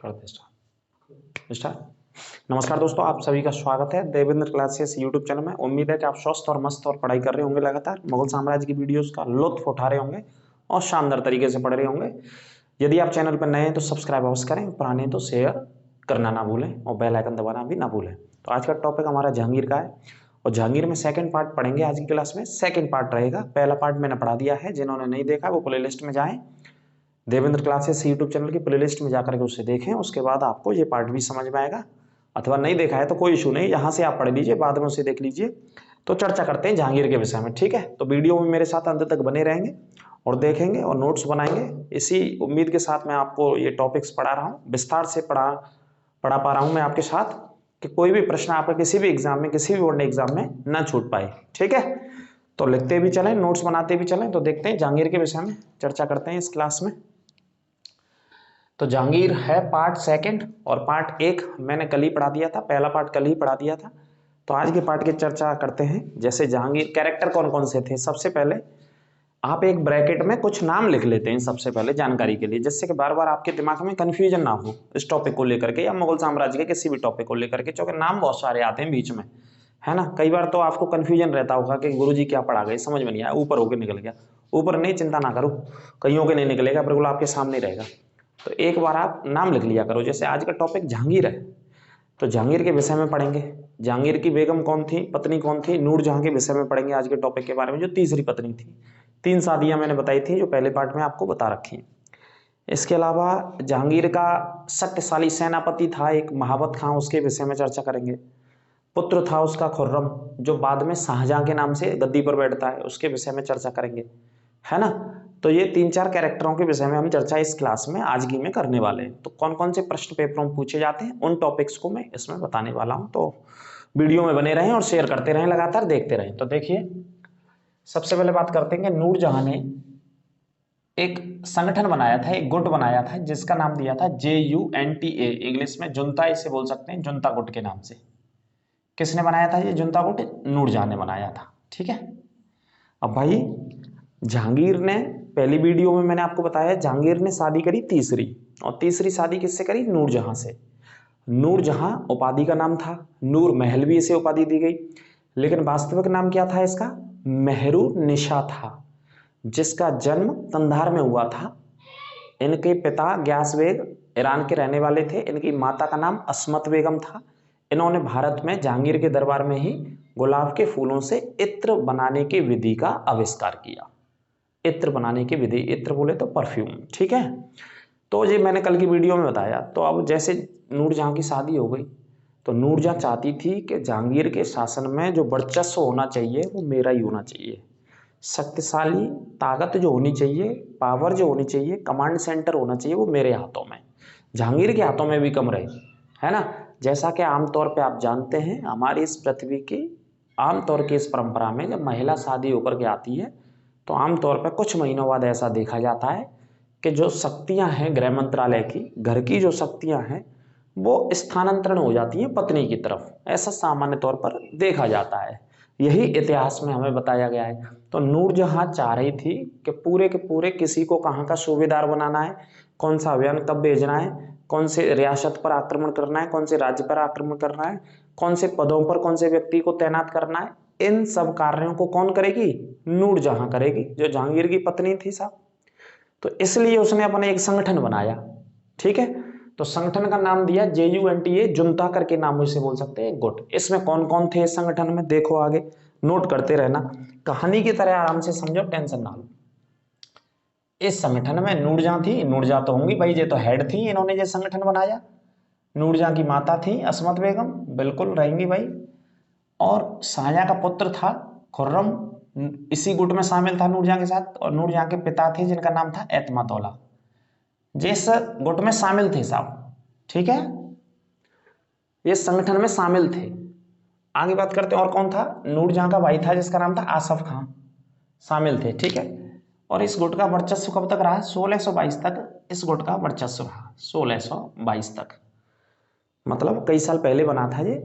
करते स्टार्ट। नमस्कार दोस्तों, आप सभी का स्वागत है देवेंद्र क्लासेस यूट्यूब चैनल में। उम्मीद है कि आप स्वस्थ और मस्त और पढ़ाई कर रहे होंगे, लगातार मुगल साम्राज्य की वीडियोस का लुत्फ उठा रहे होंगे और शानदार तरीके से पढ़ रहे होंगे। यदि आप चैनल पर नए हैं तो सब्सक्राइब अवश्य करें, पुराने तो शेयर करना ना भूलें और बेल आइकन दबाना भी ना भूलें। तो आज का टॉपिक हमारा जहांगीर का है और जहांगीर में सेकंड पार्ट पढ़ेंगे आज की क्लास में। सेकंड पार्ट रहेगा, पहला पार्ट मैंने पढ़ा दिया है। जिन्होंने नहीं देखा वो प्लेलिस्ट में जाएं, देवेंद्र क्लासेस यूट्यूब चैनल की प्लेलिस्ट में जाकर के उसे देखें। उसके बाद आपको ये पार्ट भी समझ में आएगा। अथवा नहीं देखा है तो कोई इशू नहीं, यहाँ से आप पढ़ लीजिए, बाद में उसे देख लीजिए। तो चर्चा करते हैं जहांगीर के विषय में, ठीक है। तो वीडियो में मेरे साथ अंत तक बने रहेंगे और देखेंगे और नोट्स बनाएंगे। इसी उम्मीद के साथ मैं आपको ये टॉपिक्स पढ़ा रहा हूँ, विस्तार से पढ़ा पा रहा हूँ मैं आपके साथ, कि कोई भी प्रश्न आपका किसी भी एग्जाम में, किसी भी बोर्ड एग्जाम में न छूट पाए, ठीक है। तो लिखते भी चलें, नोट्स बनाते भी चलें। तो देखते हैं जहांगीर के विषय में चर्चा करते हैं इस क्लास में। तो जहांगीर है पार्ट सेकंड और पार्ट एक मैंने कल ही पढ़ा दिया था, पहला पार्ट कल ही पढ़ा दिया था। तो आज के पार्ट की चर्चा करते हैं। जैसे जहांगीर कैरेक्टर कौन कौन से थे, सबसे पहले आप एक ब्रैकेट में कुछ नाम लिख लेते हैं सबसे पहले जानकारी के लिए, जिससे कि बार बार आपके दिमाग में कंफ्यूजन ना हो इस टॉपिक को लेकर के या मुगल साम्राज्य के किसी भी टॉपिक को लेकर के, क्योंकि नाम बहुत सारे आते हैं बीच में, है ना। कई बार तो आपको कंफ्यूजन रहता होगा कि गुरुजी क्या पढ़ा गए, समझ में नहीं आया, ऊपर होके निकल गया। ऊपर नहीं, चिंता ना करो, कईयों के नहीं निकलेगा, बिल्कुल आपके सामने रहेगा। तो एक बार आप नाम लिख लिया करो। जैसे आज का टॉपिक जहांगीर है तो जहांगीर के विषय में पढ़ेंगे। जहांगीर की बेगम कौन थी, पत्नी कौन थी, नूरजहां के विषय में पढ़ेंगे आज के टॉपिक के बारे में, जो तीसरी पत्नी थी। 3 शादियां मैंने बताई थी जो पहले पार्ट में आपको बता रखी हैं। इसके अलावा जहांगीर का शक्तिशाली सेनापति था एक महाबत खां, उसके विषय में चर्चा करेंगे। पुत्र था उसका खुर्रम, जो बाद में शाहजहां के नाम से गद्दी पर बैठता है, उसके विषय में चर्चा करेंगे, है ना। तो ये 3-4 कैरेक्टरों के विषय में हम चर्चा इस क्लास में आज की में करने वाले हैं। तो कौन कौन से प्रश्न पेपरों में पूछे जाते हैं उन टॉपिक्स को मैं इसमें बताने वाला हूं। तो वीडियो में बने रहें और शेयर करते रहें, लगातार देखते रहें। तो देखिए, सबसे पहले बात करते हैं कि नूरजहां ने एक संगठन बनाया था, एक गुट बनाया था, जिसका नाम दिया था JUNTA, इंग्लिश में जुनता इसे बोल सकते हैं, जुनता गुट के नाम से। किसने बनाया था ये जुनता गुट? नूरजहां ने बनाया था, ठीक है। अब भाई जहांगीर ने, पहली वीडियो में मैंने आपको बताया जहांगीर ने शादी करी तीसरी, और तीसरी शादी किससे करी? नूरजहां से। नूरजहां उपाधि का नाम था, नूर महल भी इसे उपाधि दी गई, लेकिन वास्तविक नाम क्या था इसका? मेहरुनिशा था, जिसका जन्म कंधार में हुआ था। इनके पिता ग्यास बेग ईरान के रहने वाले थे, इनकी माता का नाम अस्मत बेगम था। इन्होंने भारत में जहांगीर के दरबार में ही गुलाब के फूलों से इत्र बनाने की विधि का आविष्कार किया। इत्र बनाने की विधि, इत्र बोले तो परफ्यूम, ठीक है। तो ये मैंने कल की वीडियो में बताया। तो अब जैसे नूरजहां की शादी हो गई तो नूरजहां चाहती थी कि जहांगीर के शासन में जो वर्चस्व होना चाहिए वो मेरा ही होना चाहिए, शक्तिशाली ताकत जो होनी चाहिए, पावर जो होनी चाहिए, कमांड सेंटर होना चाहिए, वो मेरे हाथों में, जहांगीर के हाथों में भी कम रहे, है ना। जैसा कि आमतौर पे आप जानते हैं हमारी इस पृथ्वी की आमतौर की इस परंपरा में, जब महिला शादी होकर के आती है तो आमतौर पर कुछ महीनों बाद ऐसा देखा जाता है कि जो शक्तियां हैं गृह मंत्रालय की, घर की जो शक्तियां हैं, वो स्थानांतरण हो जाती हैं पत्नी की तरफ। ऐसा सामान्य तौर पर देखा जाता है, यही इतिहास में हमें बताया गया है। तो नूरजहां चाह रही थी कि पूरे के पूरे किसी को कहाँ का सूबेदार बनाना है, कौन सा अभियान कब भेजना है, कौन से रियासत पर आक्रमण करना है, कौन से राज्य पर आक्रमण करना है, कौन से पदों पर कौन से व्यक्ति को तैनात करना है, इन सब कार्यों को कौन करेगी? नूरजहां करेगी, जो जहांगीर की पत्नी थी साहब। तो इसलिए उसने अपना एक संगठन बनाया, ठीक है। तो संगठन का नाम दिया JUNTA, जुनता करके नाम इसे बोल सकते हैं, गुट। इसमें कौन कौन थे इस संगठन में, देखो आगे नोट करते रहना, कहानी की तरह आराम से समझो, टेंशन ना लो। इस संगठन में नूरजहां थी, नूरजहां तो होंगी भाई, ये तो हेड थी, इन्होंने ये संगठन बनाया। नूरजहां की माता थी अस्मत बेगम, बिल्कुल रहेंगी भाई। और शाहजहां का पुत्र था खुर्रम, इसी गुट में शामिल था नूरजहां के साथ। और नूरजहां के पिता थे जिनका नाम था एतमातौला, जिस गुट में शामिल थे साहब, ठीक है, ये संगठन में शामिल थे। आगे बात करते हैं और कौन था? नूरजहां का भाई था जिसका नाम था आसफ खां, शामिल थे, ठीक है। और इस गुट का वर्चस्व कब तक रहा? 1622 तक इस गुट का वर्चस्व रहा, 1622 तक, मतलब कई साल पहले बना था ये।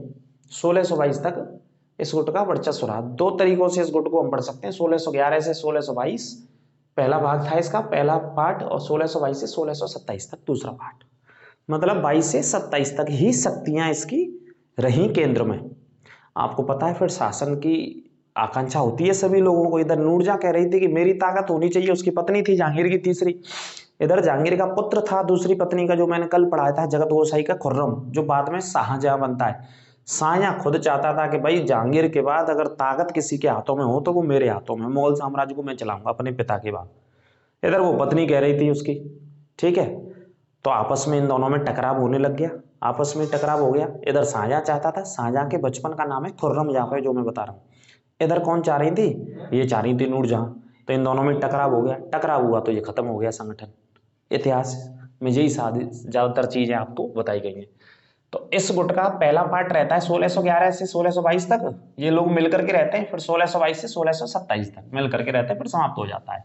1622 तक इस गुट का वर्चस्व रहा। 2 तरीकों से इस गुट को हम पढ़ सकते हैं, 1611 से 1622 पहला भाग था इसका, पहला पार्ट, और 1622 से 1627 तक दूसरा पार्ट। मतलब 22 से 27 तक ही शक्तियां इसकी रही केंद्र में। आपको पता है फिर शासन की आकांक्षा होती है सभी लोगों को। इधर नूरजहां कह रही थी कि मेरी ताकत होनी चाहिए, उसकी पत्नी थी जहांगीर की तीसरी। इधर जहांगीर का पुत्र था दूसरी पत्नी का, जो मैंने कल पढ़ाया था, जगत गोसाई का खुर्रम, जो बाद में शाहजहां बनता है। शाहजहां खुद चाहता था कि भाई जहांगीर के बाद अगर ताकत किसी के हाथों में हो तो वो मेरे हाथों में, मुगल साम्राज्य को मैं चलाऊंगा अपने पिता के बाद। इधर वो पत्नी कह रही थी उसकी, ठीक है। तो आपस में इन दोनों में टकराव होने लग गया, आपस में टकराव हो गया। इधर शाहजहां चाहता था, शाहजहां के बचपन का नाम है खुर्रम जहाँ पे जो मैं बता रहा हूँ। इधर कौन चाह रही थी, ये चाह रही थी नूरजहां। तो इन दोनों में टकराव हो गया, टकराव हुआ तो ये खत्म हो गया संगठन। इतिहास में यही ज्यादातर चीजें आपको बताई गई हैं। तो इस गुट का पहला पार्ट रहता है 1611 से 1622 तक, ये लोग मिलकर के रहते हैं। फिर 1622 से 1627 तक मिलकर के रहते हैं, फिर समाप्त हो जाता है।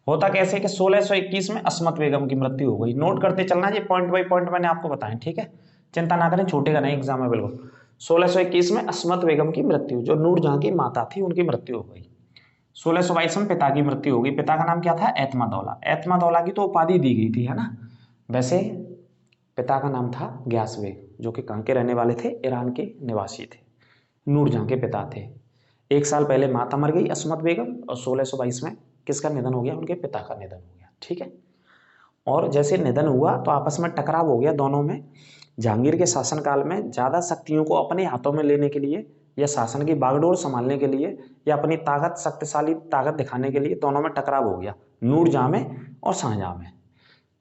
होता कैसे कि 1621 में अस्मत बेगम की मृत्यु हो गई। नोट करते चलना, ये पॉइंट बाई पॉइंट मैंने आपको बताएं, ठीक है। चिंता ना करें, छूटेगा नहीं एग्जाम में बिल्कुल। 1621 में अस्मत बेगम की मृत्यु, जो नूरजहां की माता थी, उनकी मृत्यु हो गई। 1622 में पिता की मृत्यु होगी। पिता का नाम क्या था, एतमादौला। एतमादौला की तो उपाधि दी गई थी, है ना। वैसे पिता का नाम था ग्यास बेग, जो कि कहाँ के रहने वाले थे, ईरान के निवासी थे, नूरजहां के पिता थे। एक साल पहले माता मर गई अस्मत बेगम, और 1622 में किसका निधन हो गया, उनके पिता का निधन हो गया, ठीक है। और जैसे निधन हुआ तो आपस में टकराव हो गया दोनों में। जहांगीर के शासनकाल में ज्यादा शक्तियों को अपने हाथों में लेने के लिए, या शासन की बागडोर संभालने के लिए, या अपनी ताकत, शक्तिशाली ताकत दिखाने के लिए दोनों में टकराव हो गया, नूरजहां में और शाहजहां में।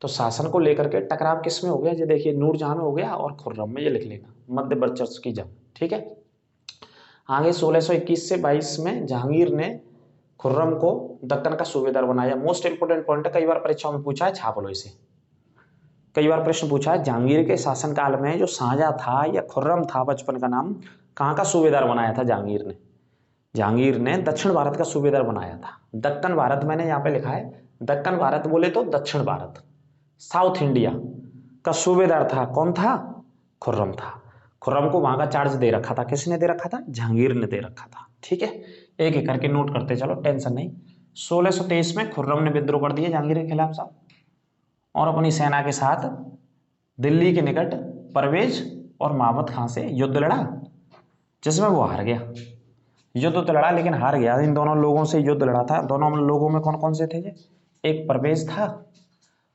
तो शासन को लेकर के टकराव किस में हो गया, ये देखिए, नूरजहां में हो गया और खुर्रम में, ये लिख लेना, मध्य वर्चस्व की जंग, ठीक है। आगे 1621 से 22 में जहांगीर ने खुर्रम को दक्कन का सूबेदार बनाया। मोस्ट इंपोर्टेंट पॉइंट है, कई बार परीक्षाओं में पूछा है, छाप लो इसे। कई बार प्रश्न पूछा है, जहांगीर के शासनकाल में जो शाहजहां था या खुर्रम था बचपन का नाम, कहाँ का सूबेदार बनाया था जहांगीर ने। जहांगीर ने दक्षिण भारत का सूबेदार बनाया था। दक्कन भारत मैंने यहाँ पे लिखा है, दक्कन भारत बोले तो दक्षिण भारत, साउथ इंडिया का सूबेदार था, कौन था, खुर्रम था। खुर्रम को वहां का चार्ज दे रखा था, किसने दे रखा था, जहांगीर ने दे रखा था, ठीक है। एक एक करके नोट करते चलो, टेंशन नहीं। 1623 में खुर्रम ने विद्रोह कर दिया जहांगीर के खिलाफ साहब, और अपनी सेना के साथ दिल्ली के निकट परवेज और मामद खां से युद्ध लड़ा, जिसमें वो हार गया। युद्ध तो लड़ा लेकिन हार गया। इन दोनों लोगों से युद्ध लड़ा था। दोनों लोगों में कौन कौन से थे, एक परवेज था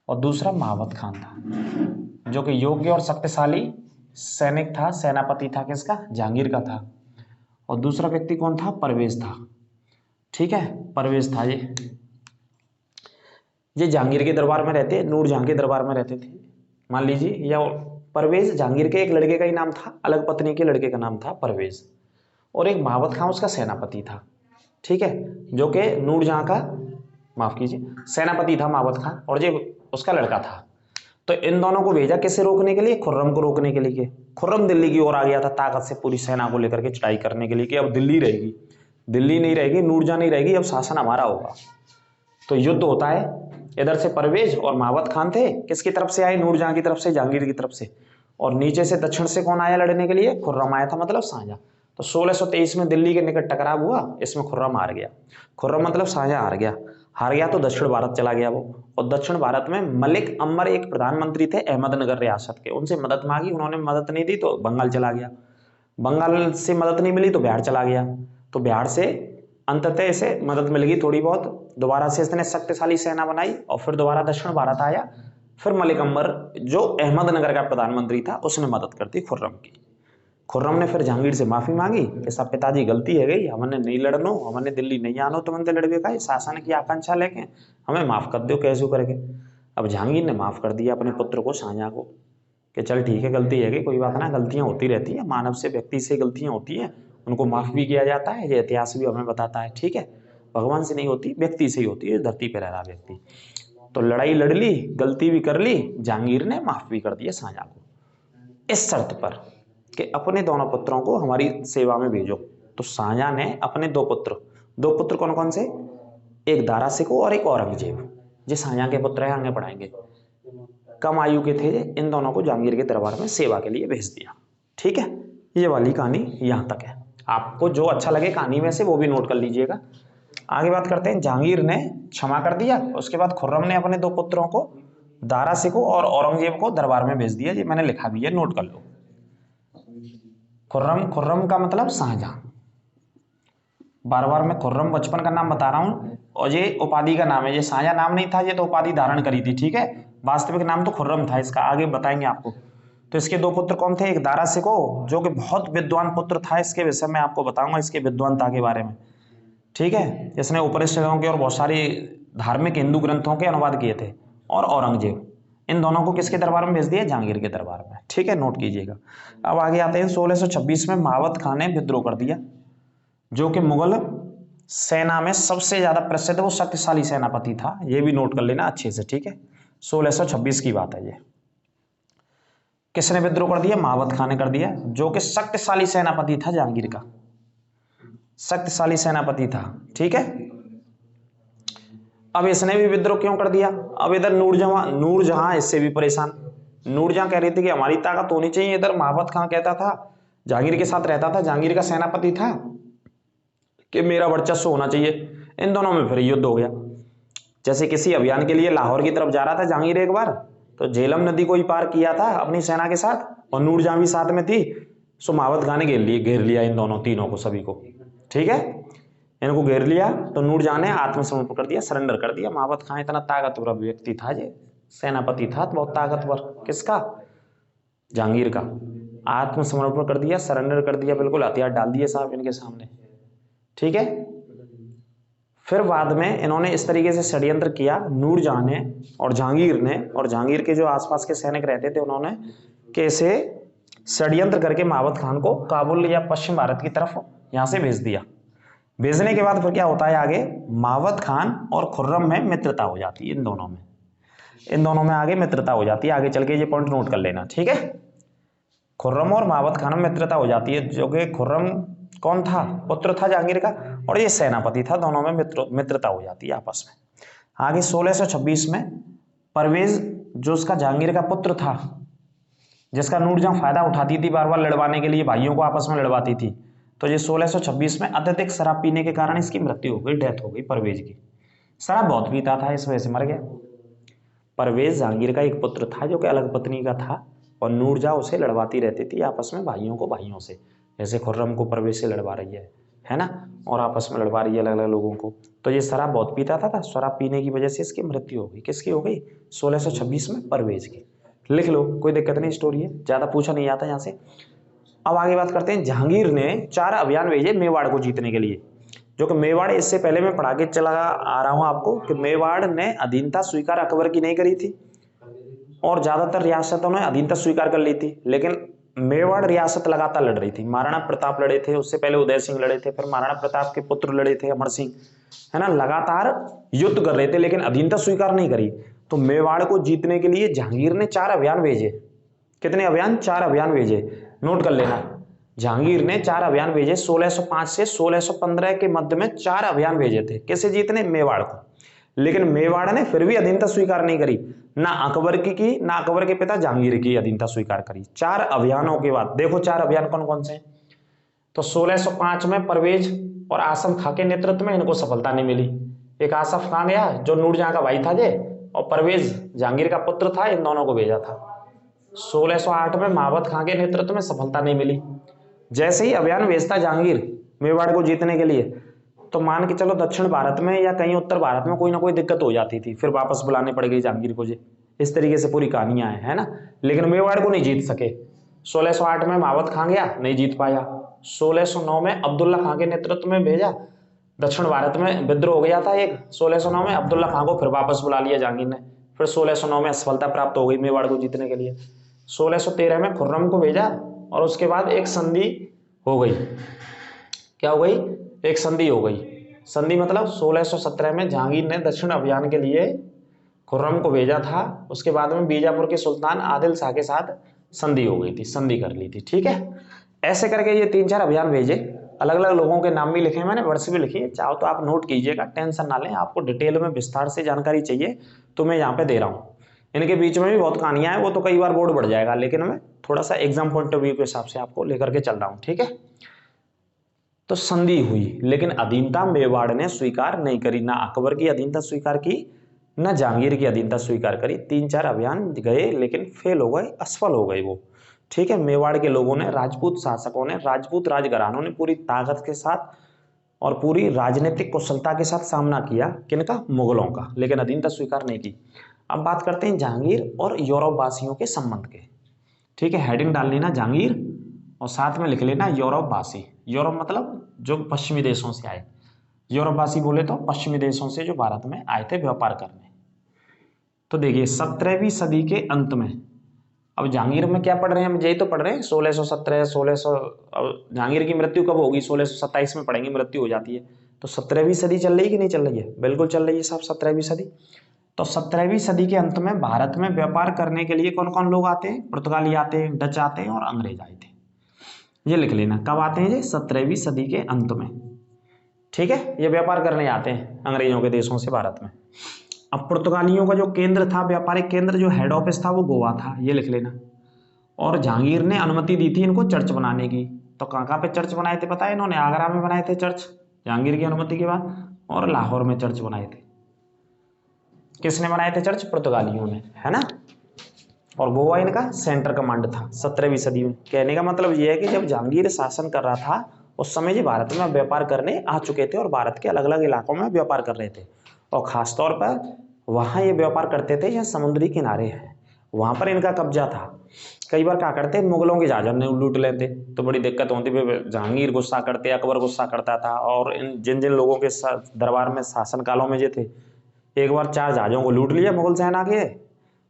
और दूसरा मामद खान था, जो कि योग्य और शक्तिशाली सैनिक था, सेनापति था, किसका, जहांगीर का था। और दूसरा व्यक्ति कौन था, परवेज था, ठीक है, परवेज था। ये जहांगीर के दरबार में रहते, नूरजहां के दरबार में रहते थे, मान लीजिए। या परवेज जहांगीर के एक लड़के का ही नाम था, अलग पत्नी के लड़के का नाम था परवेज, और एक मावत खां उसका सेनापति था, ठीक है, जो कि नूरजहां का, माफ कीजिए, सेनापति था मावत खां, और ये उसका लड़का था। तो इन दोनों को भेजा किसे रोकने के लिए, खुर्रम को रोकने के लिए। खुर्रम दिल्ली की ओर आ गया था ताकत से, पूरी सेना को लेकर के चढ़ाई करने के लिए, कि अब दिल्ली रहेगी, दिल्ली नहीं रहेगी, नूरजहां नहीं रहेगी, अब शासन हमारा होगा। तो युद्ध होता है। इधर से परवेज और मावत खान थे, किसकी तरफ से आए, नूरजहां की तरफ से, जहांगीर की तरफ से। और नीचे से दक्षिण से कौन आया लड़ने के लिए, खुर्रम आया था, मतलब शाहजहां। तो 1623 में दिल्ली के निकट टकराव हुआ, इसमें खुर्रम हार गया। खुर्रम मतलब शाहजहां हार गया। हार गया तो दक्षिण भारत चला गया वो, और दक्षिण भारत में मलिक अम्बर एक प्रधानमंत्री थे अहमदनगर रियासत के, उनसे मदद मांगी, उन्होंने मदद नहीं दी तो बंगाल चला गया। बंगाल से मदद नहीं मिली तो बिहार चला गया। तो बिहार से अंततः इसे मदद मिल गई थोड़ी बहुत, दोबारा से इसने शक्तिशाली सेना बनाई, और फिर दोबारा दक्षिण भारत आया। फिर मलिक अम्बर जो अहमदनगर का प्रधानमंत्री था, उसने मदद कर दी खुर्रम की। खुर्रम ने फिर जहांगीर से माफी मांगी कि सब पिताजी गलती है गई, हमने नहीं लड़नो, हमने दिल्ली नहीं आनो, तुमने लड़वे का शासन की आकांक्षा लेके हमें माफ कर दो कैसे करके। अब जहांगीर ने माफ कर दिया अपने पुत्र को, शाहजहां को, कि चल ठीक है, गलती है, कोई बात ना, गलतियां होती रहती है, मानव से, व्यक्ति से गलतियां होती हैं, उनको माफ भी किया जाता है, ये इतिहास भी हमें बताता है, ठीक है। भगवान से नहीं होती, व्यक्ति से ही होती है, धरती पर रह रहा व्यक्ति। तो लड़ाई लड़ ली, गलती भी कर ली, जहांगीर ने माफ भी कर दिया शाहजहां को, इस शर्त पर कि अपने दोनों पुत्रों को हमारी सेवा में भेजो। तो शाहजहां ने अपने दो पुत्र कौन कौन से, एक दारा सिको और एक औरंगजेब, जो शाहजहां के पुत्र है, आगे पढ़ाएंगे, कम आयु के थे, इन दोनों को जहांगीर के दरबार में सेवा के लिए भेज दिया, ठीक है। ये वाली कहानी यहां तक है। आपको जो अच्छा लगे कहानी में से वो भी नोट कर लीजिएगा। आगे बात करते हैं। जहांगीर ने क्षमा कर दिया, उसके बाद खुर्रम ने अपने दो पुत्रों को दारा सिको और औरंगजेब को दरबार में भेज दिया। ये मैंने लिखा भी है, नोट कर लो। खुर्रम, खुर्रम का मतलब शाहजहां। बार बार मैं खुर्रम बचपन का नाम बता रहा हूं, और ये उपाधि का नाम है, ये शाहजहां नाम नहीं था, ये तो उपाधि धारण करी थी, ठीक है। वास्तविक नाम तो खुर्रम था इसका, आगे बताएंगे आपको। तो इसके दो पुत्र कौन थे, एक दारा सिको जो कि बहुत विद्वान पुत्र था, इसके विषय में आपको बताऊंगा, इसके विद्वानता के बारे में, ठीक है। इसने उपनिषदों के और बहुत सारी धार्मिक हिंदू ग्रंथों के अनुवाद किए थे। और औरंगजेब, इन दोनों को किसके दरबार में भेज दिया, जहांगीर के दरबार में, ठीक है, नोट कीजिएगा। अब आगे आते हैं, 1626 में महावत खान ने विद्रोह कर दिया, जो कि मुगल सेना में सबसे ज्यादा प्रसिद्ध वो शक्तिशाली सेनापति था, ये भी नोट कर लेना अच्छे से, ठीक है। 1626 की बात है ये। किसने विद्रोह कर दिया, महावत खान ने कर दिया, जो कि शक्तिशाली सेनापति था जहांगीर का, शक्तिशाली सेनापति था, ठीक है। अब इसने भी विद्रोह क्यों कर दिया, अब इधर नूरजहां इससे भी परेशान। नूरजहां कह रही थी कि हमारी ताकत होनी चाहिए, इधर महावत खान कहता था, जहांगीर के साथ रहता था, जहांगीर का सेनापति था, कि मेरा वर्चस्व होना चाहिए। इन दोनों में फिर युद्ध हो गया। जैसे किसी अभियान के लिए लाहौर की तरफ जा रहा था जहांगीर एक बार, तो झेलम नदी को ही पार किया था अपनी सेना के साथ, और नूरजहां भी साथ में थी। सो महावत खान ने घेर लिया इन दोनों तीनों को, सभी को, ठीक है, इनको घेर लिया। तो नूरजहां ने आत्मसमर्पण कर दिया, सरेंडर कर दिया। महावत खान इतना ताकतवर व्यक्ति था, ये सेनापति था बहुत ताकतवर, किसका, जहांगीर का। आत्मसमर्पण कर दिया, सरेंडर कर दिया, बिल्कुल हथियार डाल दिए साहब इनके सामने, ठीक है। फिर बाद में इन्होंने इस तरीके से षड्यंत्र किया, नूरजहां ने और जहांगीर ने, और जहांगीर के जो आसपास के सैनिक रहते थे उन्होंने, कैसे षड्यंत्र करके महावत खान को काबुल या पश्चिम भारत की तरफ यहां से भेज दिया। भेजने के बाद फिर क्या होता है आगे, महावत खान और खुर्रम में मित्रता हो जाती है, इन दोनों में आगे मित्रता हो जाती है। आगे चल के ये पॉइंट नोट कर लेना, ठीक है। खुर्रम और महावत खान में मित्रता हो जाती है, जो कि खुर्रम कौन था, पुत्र था जहांगीर का, और ये सेनापति था, दोनों में मित्रता हो जाती है आपस में। आगे 1626 में परवेज, जो उसका जहांगीर का पुत्र था, जिसका नूरजहां फायदा उठाती थी, बार बार लड़वाने के लिए भाइयों को आपस में लड़वाती थी, तो ये 1626 में अत्यधिक शराब पीने के कारण इसकी मृत्यु हो गई, डेथ हो गई परवेज की। शराब बहुत पीता था, इस वजह से मर गया। परवेज जहांगीर का एक पुत्र था, जो कि अलग पत्नी का था, और नूरजहां उसे लड़वाती रहती थी आपस में, भाइयों को भाइयों से, जैसे खुर्रम को परवेज से लड़वा रही है ना, और आपस में लड़वा रही है अलग अलग लोगों को। तो ये शराब बहुत पीता था, शराब पीने की वजह से इसकी मृत्यु हो गई। किसकी हो गई, 1626 में परवेज की। लिख लो, कोई दिक्कत नहीं, स्टोरी है, ज्यादा पूछा नहीं आता यहाँ से। अब आगे बात करते हैं, जहांगीर ने 4 अभियान भेजे मेवाड़ को जीतने के लिए, जो कि मेवाड़, इससे पहले मैं पढ़ा के चला आ रहा हूं आपको कि मेवाड़ ने अधीनता स्वीकार अकबर की नहीं करी थी, और ज्यादातर रियासतों ने अधीनता स्वीकार कर ली थी, लेकिन मेवाड़ रियासत लगातार लड़ रही थी। महाराणा प्रताप लड़े थे, उससे पहले उदय सिंह लड़े थे, फिर महाराणा प्रताप के पुत्र लड़े थे अमर सिंह, है ना, लगातार युद्ध कर रहे थे, लेकिन अधीनता स्वीकार नहीं करी। तो मेवाड़ को जीतने के लिए जहांगीर ने 4 अभियान भेजे। कितने अभियान, 4 अभियान भेजे, नोट कर लेना। जहांगीर ने 4 अभियान भेजे, 1605 से 1615 के मध्य में 4 अभियान भेजे थे, किसे जीतने, मेवाड़ को। लेकिन मेवाड़ ने फिर भी अधीनता स्वीकार नहीं करी, ना अकबर की ना अकबर के पिता जहांगीर की अधीनता स्वीकार करी। 4 अभियानों के बाद देखो 4 अभियान कौन कौन से हैं। तो 1605 में परवेज और आसम खां के नेतृत्व में इनको सफलता नहीं मिली। एक आसफ खां गया जो नूरजहां का भाई था जे, और परवेज जहांगीर का पुत्र था, इन दोनों को भेजा था। 1608 में महावत खां के नेतृत्व में सफलता नहीं मिली। जैसे ही अभियान भेजता जहांगीर मेवाड़ को जीतने के लिए, तो मान के चलो दक्षिण भारत में या कहीं उत्तर भारत में कोई ना कोई दिक्कत हो जाती थी, फिर वापस बुलाने पड़ गई जहांगीर को जी। इस तरीके से पूरी कहानियां है ना, लेकिन मेवाड़ को नहीं जीत सके। 1608 में महावत खां गया, नहीं जीत पाया। 1609 में अब्दुल्ला खां के नेतृत्व में भेजा, दक्षिण भारत में विद्रोह हो गया था एक। 1609 में अब्दुल्ला खां को फिर वापस बुला लिया जहांगीर ने, फिर 1609 में असफलता प्राप्त हो गई मेवाड़ को जीतने के लिए। 1613 में खुर्रम को भेजा, और उसके बाद एक संधि हो गई। क्या हो गई, एक संधि हो गई। संधि मतलब 1617 में जहांगीर ने दक्षिण अभियान के लिए खुर्रम को भेजा था, उसके बाद में बीजापुर के सुल्तान आदिल शाह के साथ संधि हो गई थी, संधि कर ली थी, ठीक है। ऐसे करके ये 3-4 अभियान भेजे, अलग अलग लोगों के नाम भी लिखे मैंने, वर्ष भी लिखी, चाहो तो आप नोट कीजिएगा, टेंशन ना लें। आपको डिटेल में विस्तार से जानकारी चाहिए तो मैं यहाँ पे दे रहा हूँ। इनके बीच में भी बहुत कहानियां हैं, वो तो कई बार बोर्ड बढ़ जाएगा, लेकिन मैं थोड़ा सा एग्जाम पॉइंट ऑफ व्यू के हिसाब से आपको लेकर के चल रहा हूँ, ठीक है। तो संधि हुई, लेकिन अधीनता मेवाड़ ने स्वीकार नहीं करी, ना अकबर की अधीनता स्वीकार की, न जहांगीर की अधीनता स्वीकार करी। 3-4 अभियान गए लेकिन फेल हो गए, असफल हो गए वो। ठीक है, मेवाड़ के लोगों ने, राजपूत शासकों ने, राजपूत राजघरानों ने पूरी ताकत के साथ और पूरी राजनीतिक कुशलता के साथ सामना किया, किनका? मुगलों का, लेकिन अधीनता स्वीकार नहीं की। अब बात करते हैं जहांगीर और यूरोप वासियों के संबंध के। ठीक है, हेडिंग डाल लेना जहांगीर और साथ में लिख लेना यूरोप वासी। यूरोप मतलब जो पश्चिमी देशों से आए, यूरोप वासी बोले तो पश्चिमी देशों से जो भारत में आए थे व्यापार करने। तो देखिए 17वीं सदी के अंत में, अब जहांगीर में क्या पढ़ रहे हैं हम, यही तो पढ़ रहे हैं 1617 1600। अब जहांगीर की मृत्यु कब होगी? 1627 में पढ़ेंगे, मृत्यु हो जाती है। तो 17वीं सदी चल रही है कि नहीं चल रही है? बिल्कुल चल रही है साहब 17वीं सदी। तो 17वीं सदी के अंत में भारत में व्यापार करने के लिए कौन कौन लोग आते हैं? पुर्तगाली आते हैं, डच आते हैं और अंग्रेज आए थे। ये लिख लेना, कब आते हैं ये? 17वीं सदी के अंत में। ठीक है, ये व्यापार करने आते हैं अंग्रेजों के देशों से भारत में। अब पुर्तगालियों का जो केंद्र था, व्यापारिक केंद्र, जो हेड ऑफिस था, वो गोवा था, ये लिख लेना। और जहांगीर ने अनुमति दी थी इनको चर्च बनाने की। तो कहाँ पे चर्च बनाए थे पता है? इन्होंने आगरा में बनाए थे चर्च, जहांगीर की अनुमति के बाद, और लाहौर में चर्च बनाए थे। किसने बनाए थे चर्च? पुर्तगालियों ने, है ना। और गोवा इनका सेंटर कमांड था 17वीं सदी में। कहने का मतलब ये है कि जब जहांगीर शासन कर रहा था उस समय ये भारत में व्यापार करने आ चुके थे और भारत के अलग अलग इलाकों में व्यापार कर रहे थे। और खासतौर पर वहाँ ये व्यापार करते थे जहाँ समुद्री किनारे हैं, वहाँ पर इनका कब्जा था। कई बार क्या करते, मुगलों के जहाज ने लूट लेते तो बड़ी दिक्कत होती। जहांगीर गुस्सा करते, अकबर गुस्सा करता था। और इन जिन जिन लोगों के दरबार में शासन कालों में ये थे, एक बार 4 जहाजों को लूट लिया मुगल सेना के,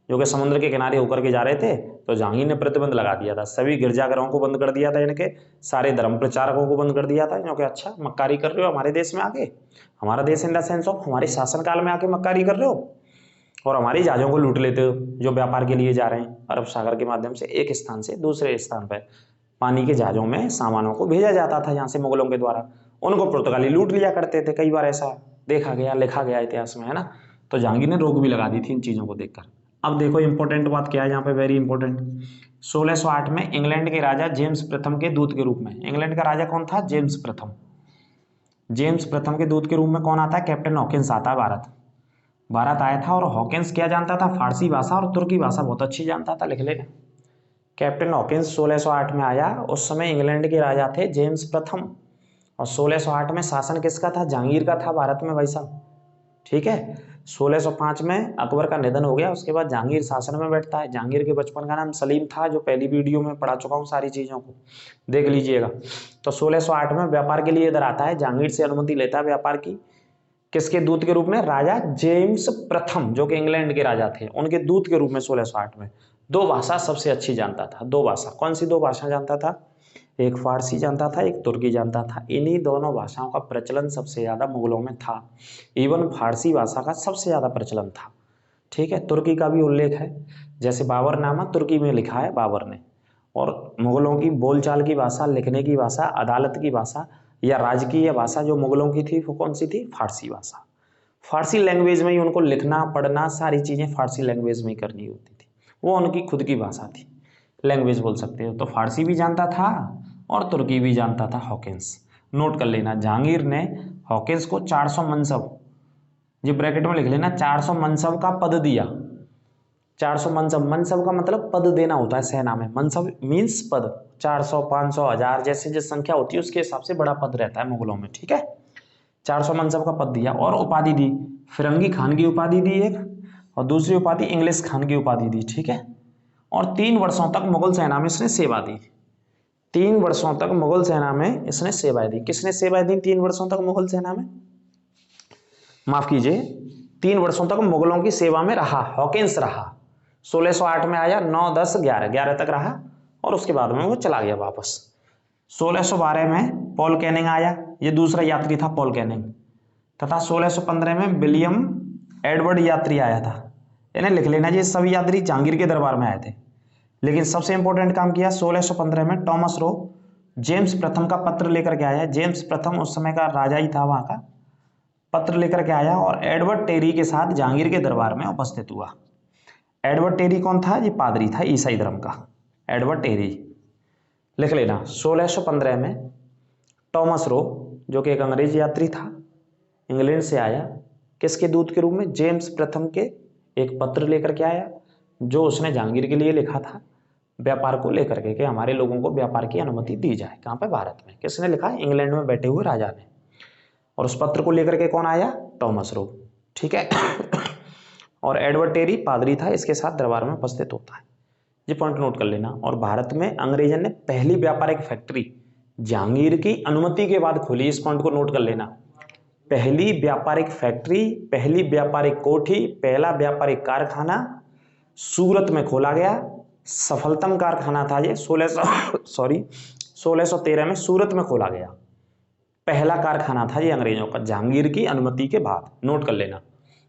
जो कि समुद्र के किनारे होकर के जा रहे थे। तो जहांगीर ने प्रतिबंध लगा दिया था, सभी गिरजाघरों को बंद कर दिया था, इनके सारे धर्म प्रचारकों को बंद कर दिया था, क्योंकि अच्छा मक्कारी कर रहे हो हमारे देश में आके, हमारा देश इन द सेंस ऑफ हमारे शासन काल में आके मक्कारी कर रहे हो और हमारी जहाजों को लूट लेते हो जो व्यापार के लिए जा रहे हैं अरब सागर के माध्यम से एक स्थान से दूसरे स्थान पर। पानी के जहाजों में सामानों को भेजा जाता था यहाँ से मुगलों के द्वारा, उनको पुर्तगाली लूट लिया करते थे। कई बार ऐसा देखा गया, लिखा गया इतिहास में, है ना। तो जहांगीर ने रोक भी लगा दी थी इन चीज़ों को देखकर। अब देखो इंपॉर्टेंट बात क्या है यहाँ पे, वेरी इंपॉर्टेंट। 1608 में इंग्लैंड के राजा जेम्स प्रथम के दूत के रूप में, इंग्लैंड का राजा कौन था? जेम्स प्रथम। जेम्स प्रथम के दूत के रूप में कौन आता है? कैप्टन हॉकिंस आता है भारत आया था। और हॉकिंस क्या जानता था? फारसी भाषा और तुर्की भाषा बहुत अच्छी जानता था, लिख लेना। कैप्टन हॉकिंस 1608 में आया, उस समय इंग्लैंड के राजा थे जेम्स प्रथम। और 1608 में शासन किसका था? जहांगीर का था भारत में भाई साहब। ठीक है, 1605 में अकबर का निधन हो गया, उसके बाद जहांगीर शासन में बैठता है। जहांगीर के बचपन का नाम सलीम था, जो पहली वीडियो में पढ़ा चुका हूँ, सारी चीज़ों को देख लीजिएगा। तो 1608 में व्यापार के लिए इधर आता है, जहांगीर से अनुमति लेता है व्यापार की। किसके दूत के रूप में? राजा जेम्स प्रथम, जो कि इंग्लैंड के राजा थे, उनके दूत के रूप में 1608 में। 2 भाषा सबसे अच्छी जानता था, 2 भाषा। कौन सी 2 भाषा जानता था? एक फारसी जानता था, एक तुर्की जानता था। इन्हीं दोनों भाषाओं का प्रचलन सबसे ज़्यादा मुगलों में था। इवन फारसी भाषा का सबसे ज़्यादा प्रचलन था। ठीक है, तुर्की का भी उल्लेख है, जैसे बाबरनामा तुर्की में लिखा है बाबर ने। और मुगलों की बोलचाल की भाषा, लिखने की भाषा, अदालत की भाषा या राजकीय भाषा जो मुगलों की थी वो कौन सी थी? फारसी भाषा। फारसी लैंग्वेज में ही उनको लिखना पढ़ना सारी चीज़ें फारसी लैंग्वेज में ही करनी होती थी, वो उनकी खुद की भाषा थी, लैंग्वेज बोल सकते हो। तो फारसी भी जानता था और तुर्की भी जानता था हॉकिंस। नोट कर लेना, जहांगीर ने हॉकिंस को 400 मनसब, ये ब्रैकेट में लिख लेना, 400 मनसब का पद दिया। 400 मनसब, मनसब का मतलब पद देना होता है सेना में, मनसब मीन्स पद। 400 500 1000 जैसे जिस संख्या होती है उसके हिसाब से बड़ा पद रहता है मुगलों में। ठीक है, 400 मनसब का पद दिया और उपाधि दी। फिरंगी खान की उपाधि दी एक, और दूसरी उपाधि इंग्लिश खान की उपाधि दी। ठीक है, और 3 वर्षों तक मुगल सेना में इसने सेवा दी। 3 वर्षों तक मुगल सेना में इसने सेवाएं दी। किसने सेवाएं दी 3 वर्षों तक मुगल सेना में? माफ कीजिए, 3 वर्षों तक मुगलों की सेवा में रहा, हॉकिंस रहा। 1608 में आया, 9 10 11 तक रहा और उसके बाद में वो चला गया वापस। 1612 में पॉल कैनिंग आया, ये दूसरा यात्री था पॉल कैनिंग। तथा 1615 में विलियम एडवर्ड यात्री आया था। इन्हें लिख लेना, ये सभी यात्री जहांगीर के दरबार में आए थे। लेकिन सबसे इंपॉर्टेंट काम किया 1615 में टॉमस रो जेम्स प्रथम का पत्र लेकर के आया। जेम्स प्रथम उस समय का राजा ही था वहां का, पत्र लेकर के आया और एडवर्ड टेरी के साथ जहांगीर के दरबार में उपस्थित हुआ। एडवर्ड टेरी कौन था? ये पादरी था ईसाई धर्म का, एडवर्ड टेरी लिख लेना। 1615 में टॉमस रो, जो कि एक अंग्रेज यात्री था, इंग्लैंड से आया, किसके दूत के रूप में? जेम्स प्रथम के एक पत्र लेकर के आया जो उसने जहांगीर के लिए लिखा था, व्यापार को लेकर के कि हमारे लोगों को व्यापार की अनुमति दी जाए। कहाँ पे? भारत में। किसने लिखा? इंग्लैंड में बैठे हुए राजा ने। और उस पत्र को लेकर के कौन आया? Thomas Roe. ठीक है। और एडवर्ड टेरी पादरी था, इसके साथ दरबार में उपस्थित होता है। ये पॉइंट नोट कर लेना। और भारत में अंग्रेजन ने पहली व्यापारिक फैक्ट्री जहांगीर की अनुमति के बाद खोली। इस पॉइंट को नोट कर लेना। पहली व्यापारिक फैक्ट्री, पहली व्यापारिक कोठी, पहला व्यापारिक कारखाना सूरत में खोला गया। सफलतम कारखाना था ये। 1613 में सूरत में खोला गया। पहला कारखाना था ये अंग्रेजों का जहांगीर की अनुमति के बाद। नोट कर लेना,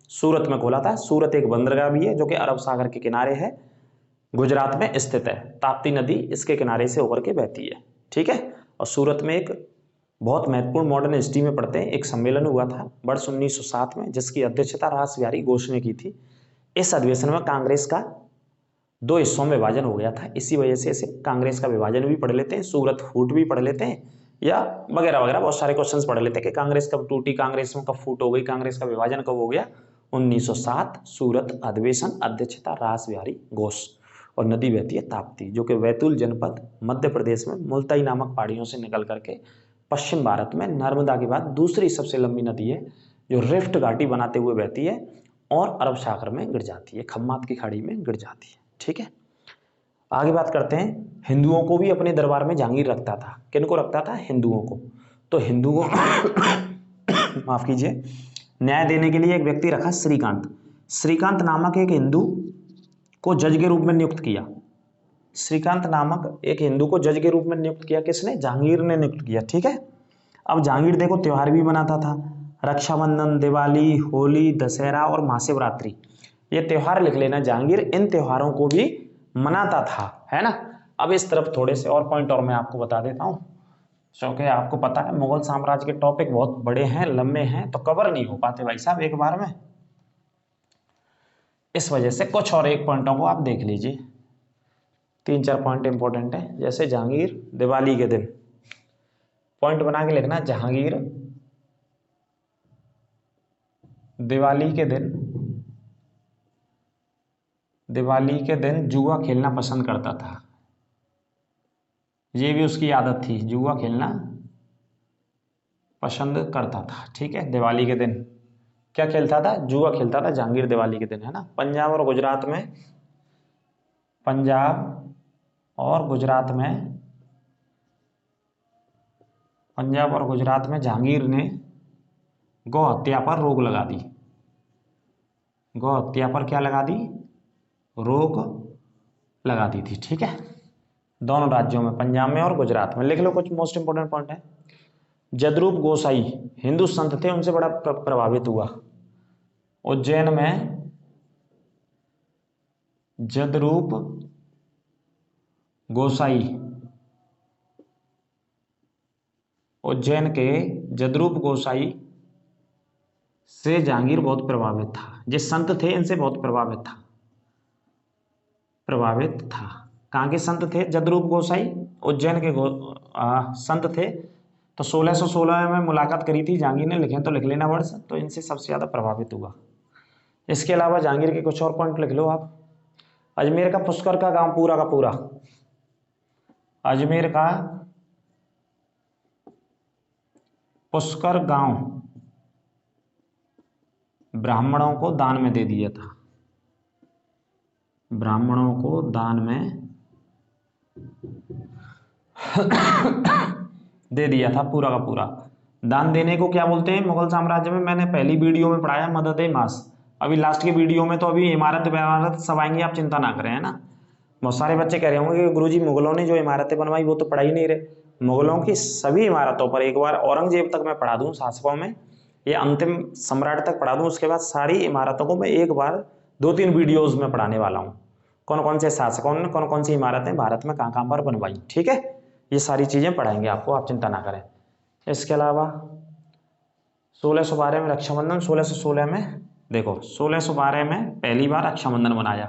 सूरत में खोला था। सूरत एक बंदरगाह भी है जो कि अरब सागर के किनारे है, गुजरात में स्थित है। ताप्ती नदी इसके किनारे से होकर के बहती है। ठीक है। और सूरत में एक बहुत महत्वपूर्ण मॉडर्न हिस्ट्री में पढ़ते हैं, एक सम्मेलन हुआ था वर्ष 1907 में, जिसकी अध्यक्षता रास बिहारी घोष ने की थी। इस अधिवेशन में कांग्रेस का 2 हिस्सों में विभाजन हो गया था। इसी वजह से इसे कांग्रेस का विभाजन भी पढ़ लेते हैं, सूरत फूट भी पढ़ लेते हैं, या वगैरह वगैरह बहुत सारे क्वेश्चंस पढ़ लेते हैं कि कांग्रेस कब टूटी, कांग्रेस में कब फूट हो गई, कांग्रेस का विभाजन कब हो गया। 1907 सूरत अधिवेशन, अध्यक्षता रास बिहारी घोष। और नदी बहती है ताप्ती, जो कि बैतूल जनपद मध्य प्रदेश में मुल्ताई नामक पहाड़ियों से निकल करके पश्चिम भारत में नर्मदा के बाद दूसरी सबसे लंबी नदी है, जो रिफ्ट घाटी बनाते हुए बहती है और अरब सागर में गिर जाती है, खम्मात की खाड़ी में गिर जाती है। ठीक है। आगे बात करते हैं। हिंदुओं को भी अपने दरबार में जहांगीर रखता था। किनको रखता था? हिंदुओं को। तो हिंदुओं माफ कीजिए, न्याय देने के लिए एक व्यक्ति रखा, श्रीकांत। श्रीकांत नामक एक हिंदू को जज के रूप में नियुक्त किया। श्रीकांत नामक एक हिंदू को जज के रूप में नियुक्त किया। किसने? जहांगीर ने नियुक्त किया। ठीक है। अब जहांगीर देखो त्योहार भी मनाता था, रक्षाबंधन, दिवाली, होली, दशहरा और महाशिवरात्रि। ये त्योहार लिख लेना। जहांगीर इन त्योहारों को भी मनाता था, है ना। अब इस तरफ थोड़े से और पॉइंट और मैं आपको बता देता हूं, क्योंकि आपको पता है मुगल साम्राज्य के टॉपिक बहुत बड़े हैं, लंबे हैं, तो कवर नहीं हो पाते भाई साहब एक बार में। इस वजह से कुछ और एक पॉइंटों को आप देख लीजिए। 3-4 पॉइंट इंपॉर्टेंट है। जैसे जहांगीर दिवाली के दिन, पॉइंट बना के लिखना, जहांगीर दिवाली के दिन जुआ खेलना पसंद करता था। ये भी उसकी आदत थी, जुआ खेलना पसंद करता था। ठीक है। दिवाली के दिन क्या खेलता था? जुआ खेलता था जहांगीर दिवाली के दिन, है ना। पंजाब और गुजरात में जहांगीर ने गौ हत्या पर रोक लगा दी। गौ हत्या पर क्या लगा दी? रोक लगा दी थी। ठीक है। दोनों राज्यों में, पंजाब में और गुजरात में। लिख लो कुछ मोस्ट इंपोर्टेंट पॉइंट है। जदरूप गोसाई हिंदू संत थे, उनसे बड़ा प्रभावित हुआ। उज्जैन में जदरूप गोसाई, उज्जैन के जदरूप गोसाई से जहांगीर बहुत प्रभावित था। जिस संत थे इनसे बहुत प्रभावित था। कहाँ के संत थे? जदरूप गोसाई, उज्जैन के संत थे। तो 1616 में मुलाकात करी थी जहांगीर ने, लिखे तो लिख लेना वर्ष, तो इनसे सबसे ज्यादा प्रभावित हुआ। इसके अलावा जहांगीर के कुछ और पॉइंट लिख लो आप। अजमेर का पुष्कर का गांव पूरा का पूरा, अजमेर का पुष्कर गांव ब्राह्मणों को दान में दे दिया था। ब्राह्मणों को दान में दे दिया था पूरा का पूरा। दान देने को क्या बोलते हैं मुगल साम्राज्य में? मैंने पहली वीडियो में पढ़ाया, मदद-ए-मास। अभी लास्ट के वीडियो में तो अभी इमारत सब आएंगी, आप चिंता ना करें, है ना। बहुत सारे बच्चे कह रहे होंगे कि गुरुजी मुगलों ने जो इमारतें बनवाई वो तो पढ़ा ही नहीं रहे। मुगलों की सभी इमारतों पर एक बार औरंगजेब तक मैं पढ़ा दूं, शासकों में ये अंतिम सम्राट तक पढ़ा दूं, उसके बाद सारी इमारतों को मैं एक बार 2-3 वीडियोज में पढ़ाने वाला हूँ। कौन कौन से शासकों ने कौन कौन सी इमारतें भारत में कहाँ कहाँ पर बनवाई। ठीक है। ये सारी चीजें पढ़ाएंगे आपको, आप चिंता ना करें। इसके अलावा 1612 में रक्षाबंधन, 1616 में देखो 1612 में पहली बार रक्षाबंधन बनाया।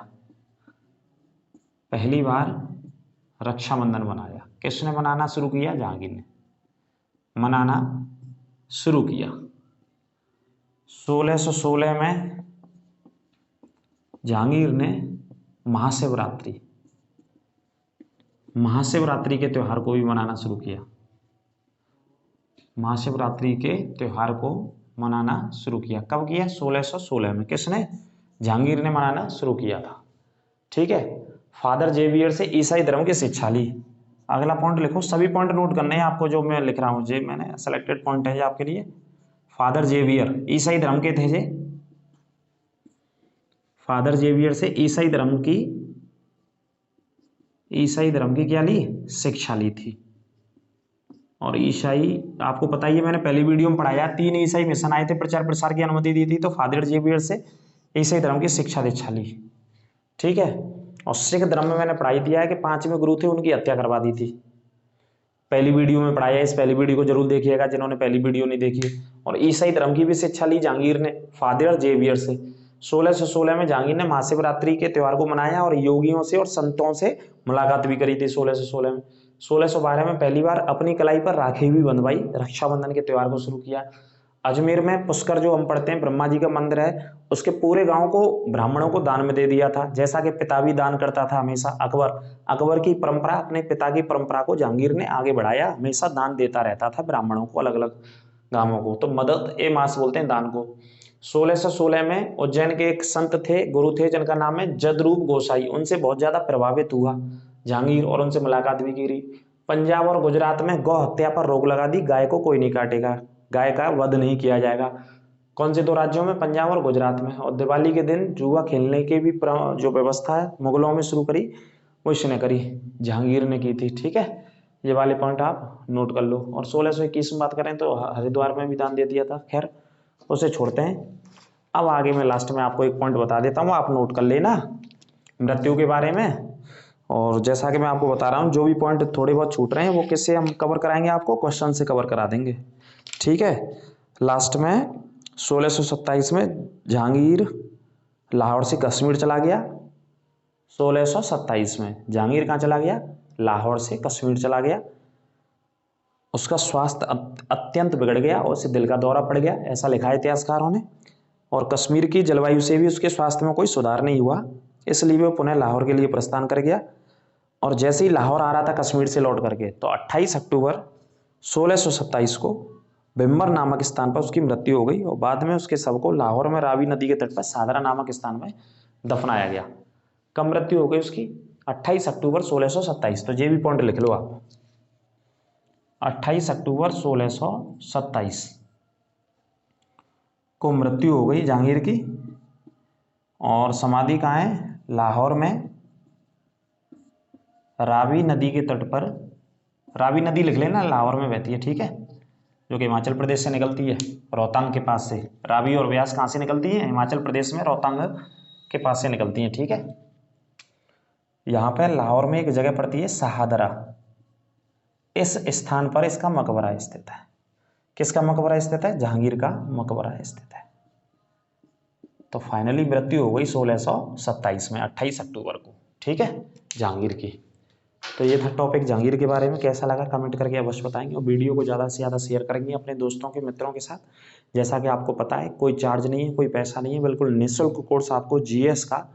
पहली बार रक्षाबंधन बनाया। किसने मनाना शुरू किया? जहांगीर ने मनाना शुरू किया। 1616 में जहांगीर ने महाशिवरात्रि के त्योहार को भी मनाना शुरू किया। महाशिवरात्रि के त्योहार को मनाना शुरू किया। कब किया? 1616 में। किसने? जहांगीर ने मनाना शुरू किया था। ठीक है। फादर जेवियर से ईसाई धर्म की शिक्षा ली। अगला पॉइंट लिखो, सभी पॉइंट नोट करने हैं आपको जो मैं लिख रहा हूँ, जे मैंने सेलेक्टेड पॉइंट है आपके लिए। फादर जेवियर ईसाई धर्म के थे जे, फादर जेवियर से ईसाई धर्म की क्या ली? शिक्षा ली थी। और ईसाई आपको पता ही है, मैंने पहली वीडियो में पढ़ाया, 3 ईसाई मिशन आए थे, प्रचार प्रसार की अनुमति दी थी, तो फादर जेवियर से ईसाई धर्म की शिक्षा दीक्षा ली। ठीक है। और सिख धर्म में मैंने पढ़ाई दिया है कि 5वें गुरु थे, उनकी हत्या करवा दी थी। पहली वीडियो में पढ़ाया, इस पहली वीडियो को जरूर देखिएगा जिन्होंने पहली वीडियो नहीं देखी। और ईसाई धर्म की भी शिक्षा ली जहांगीर ने फादर जेवियर से। 1616 में जहांगीर ने महाशिवरात्रि के त्योहार को मनाया और योगियों से और संतों से मुलाकात भी करी थी 1616 में। 1612 में पहली बार अपनी कलाई पर राखी भी बंधवाई, रक्षाबंधन के त्योहार को शुरू किया। अजमेर में पुष्कर जो हम पढ़ते हैं, ब्रह्मा जी का मंदिर है, उसके पूरे गांव को ब्राह्मणों को दान में दे दिया था, जैसा कि पिता भी दान करता था हमेशा। अकबर की परंपरा, अपने पिता की परंपरा को जहांगीर ने आगे बढ़ाया, हमेशा दान देता रहता था ब्राह्मणों को, अलग अलग गांवों को। तो मदद ए मास बोलते हैं दान को। 1616 में उज्जैन के एक संत थे, गुरु थे, जिनका नाम है जदरूप गोसाई, उनसे बहुत ज्यादा प्रभावित हुआ जहांगीर और उनसे मुलाकात भी की। पंजाब और गुजरात में गौ हत्या पर रोक लगा दी, गाय को कोई नहीं काटेगा, गाय का वध नहीं किया जाएगा। कौन से 2 राज्यों में? पंजाब और गुजरात में। और दिवाली के दिन जुआ खेलने की भी जो व्यवस्था है मुगलों में शुरू करी, वो इसने करी, जहांगीर ने की थी। ठीक है, ये वाले पॉइंट आप नोट कर लो। और 1621 में बात करें तो हरिद्वार में भी दान दे दिया था, खैर उसे छोड़ते हैं। अब आगे मैं लास्ट में आपको एक पॉइंट बता देता हूँ, आप नोट कर लेना मृत्यु के बारे में। और जैसा कि मैं आपको बता रहा हूँ, जो भी पॉइंट थोड़े बहुत छूट रहे हैं वो किससे हम कवर कराएंगे? आपको क्वेश्चन से कवर करा देंगे। ठीक है। लास्ट में 1627 में जहांगीर लाहौर से कश्मीर चला गया। 1627 में जहांगीर कहाँ चला गया? लाहौर से कश्मीर चला गया। उसका स्वास्थ्य अत्यंत बिगड़ गया और उसे दिल का दौरा पड़ गया, ऐसा लिखा है इतिहासकारों ने। और कश्मीर की जलवायु से भी उसके स्वास्थ्य में कोई सुधार नहीं हुआ, इसलिए वो पुनः लाहौर के लिए प्रस्थान कर गया। और जैसे ही लाहौर आ रहा था कश्मीर से लौट करके, तो 28 अक्टूबर 1627 को भिम्बर नामक स्थान पर उसकी मृत्यु हो गई। और बाद में उसके शव को लाहौर में रावी नदी के तट पर सादरा नामक स्थान में दफनाया गया। कब मृत्यु हो गई उसकी? 28 अक्टूबर 1627। तो ये भी पॉइंट लिख लो आप, 28 अक्टूबर 1627 को मृत्यु हो गई जहांगीर की। और समाधि कहाँ है? लाहौर में रावी नदी के तट पर, रावी नदी लिख लेना, लाहौर में बहती है। ठीक है, जो कि हिमाचल प्रदेश से निकलती है, रोहतांग के पास से। रावी और व्यास कहाँ से निकलती है? हिमाचल प्रदेश में रोहतांग के पास से निकलती है। ठीक है, यहाँ पर लाहौर में एक जगह पड़ती है शाहदरा, इस स्थान पर इसका मकबरा स्थित है। किसका मकबरा स्थित है? जहांगीर का मकबरा स्थित है। तो फाइनली मृत्यु हो गई 1627 में 28 अक्टूबर को। ठीक है, जहांगीर की। तो ये था टॉपिक जहांगीर के बारे में। कैसा लगा कमेंट करके अवश्य बताएंगे, और वीडियो को ज़्यादा से ज़्यादा शेयर करेंगे अपने दोस्तों के, मित्रों के साथ। जैसा कि आपको पता है, कोई चार्ज नहीं है, कोई पैसा नहीं है, बिल्कुल निःशुल्क कोर्स आपको जीएस का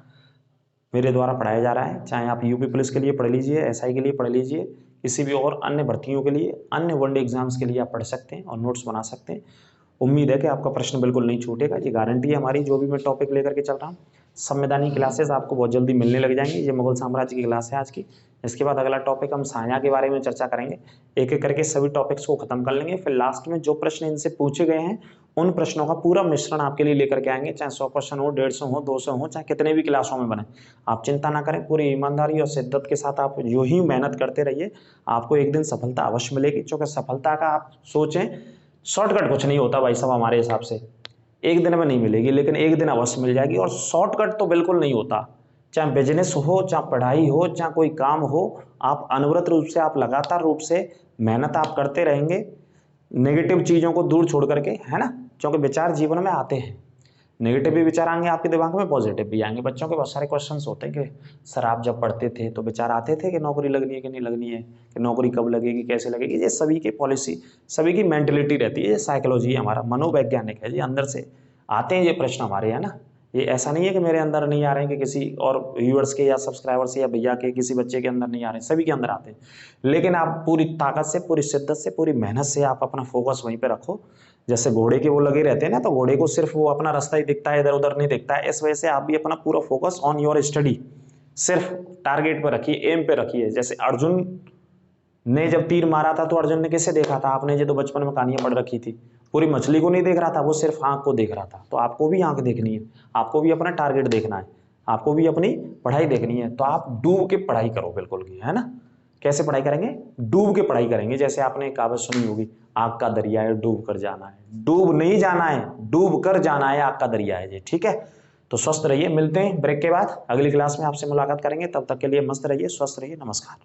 मेरे द्वारा पढ़ाया जा रहा है। चाहे आप यूपी पुलिस के लिए पढ़ लीजिए, एसआई के लिए पढ़ लीजिए, किसी भी और अन्य भर्तियों के लिए, अन्य वनडे एग्जाम्स के लिए आप पढ़ सकते हैं और नोट्स बना सकते हैं। उम्मीद है कि आपका प्रश्न बिल्कुल नहीं छूटेगा, ये गारंटी है हमारी। जो भी मैं टॉपिक लेकर के चल रहा हूँ, संवैधानिक क्लासेस आपको बहुत जल्दी मिलने लग जाएंगी। ये मुगल साम्राज्य की क्लास है आज की। इसके बाद अगला टॉपिक हम साया के बारे में चर्चा करेंगे। एक एक करके सभी टॉपिक्स को खत्म कर लेंगे, फिर लास्ट में जो प्रश्न इनसे पूछे गए हैं उन प्रश्नों का पूरा मिश्रण आपके लिए लेकर के आएंगे। चाहे 100 क्वेश्चन हो, 150 हो, 200 हो, चाहे कितने भी क्लासों में बने, आप चिंता ना करें। पूरी ईमानदारी और शिद्दत के साथ आप यूं ही मेहनत करते रहिए, आपको एक दिन सफलता अवश्य मिलेगी। क्योंकि सफलता का आप सोचें, शॉर्टकट कुछ नहीं होता भाई साहब, हमारे हिसाब से एक दिन में नहीं मिलेगी, लेकिन एक दिन अवश्य मिल जाएगी। और शॉर्टकट तो बिल्कुल नहीं होता, चाहे बिजनेस हो, चाहे पढ़ाई हो, चाहे कोई काम हो, आप अनवरत रूप से, आप लगातार रूप से मेहनत आप करते रहेंगे, नेगेटिव चीज़ों को दूर छोड़ करके, है ना। क्योंकि विचार जीवन में आते हैं, नेगेटिव भी विचार आएंगे आपके दिमाग में, पॉजिटिव भी आएंगे। बच्चों के बहुत सारे क्वेश्चंस होते हैं कि सर आप जब पढ़ते थे तो विचार आते थे कि नौकरी लगनी है कि नहीं लगनी है, कि नौकरी कब लगेगी, कैसे लगेगी। ये सभी की पॉलिसी, सभी की मेंटलिटी रहती है, ये साइकोलॉजी है, हमारा मनोवैज्ञानिक है जी, अंदर से आते हैं ये प्रश्न हमारे, है ना। ये ऐसा नहीं है कि मेरे अंदर नहीं आ रहे हैं, कि किसी और व्यूअर्स के या सब्सक्राइबर्स या भैया के किसी बच्चे के अंदर नहीं आ रहे हैं, सभी के अंदर आते हैं। लेकिन आप पूरी ताकत से, पूरी शिद्दत से, पूरी मेहनत से आप अपना फोकस वहीं पे रखो। जैसे घोड़े के वो लगे रहते हैं ना, तो घोड़े को सिर्फ वो अपना रास्ता ही दिखता है, इधर उधर नहीं दिखता है। इस वजह से आप भी अपना पूरा फोकस ऑन योर स्टडी, सिर्फ टारगेट पे रखिए, एम पे रखिए। जैसे अर्जुन ने जब तीर मारा था तो अर्जुन ने किसे देखा था? आपने जो तो बचपन में कहानियां पढ़ रखी थी, पूरी मछली को नहीं देख रहा था, वो सिर्फ आंख को देख रहा था। तो आपको भी आंख देखनी है, आपको भी अपना टारगेट देखना है, आपको भी अपनी पढ़ाई देखनी है। तो आप डूब के पढ़ाई करो बिल्कुल की, है ना। कैसे पढ़ाई करेंगे? डूब के पढ़ाई करेंगे। जैसे आपने कहावत सुनी होगी, आग का दरिया है डूब कर जाना है। डूब नहीं जाना है, डूब कर जाना है, आग का दरिया है जी, ठीक है। तो स्वस्थ रहिए, मिलते हैं ब्रेक के बाद, अगली क्लास में आपसे मुलाकात करेंगे। तब तक के लिए मस्त रहिए, स्वस्थ रहिए, नमस्कार।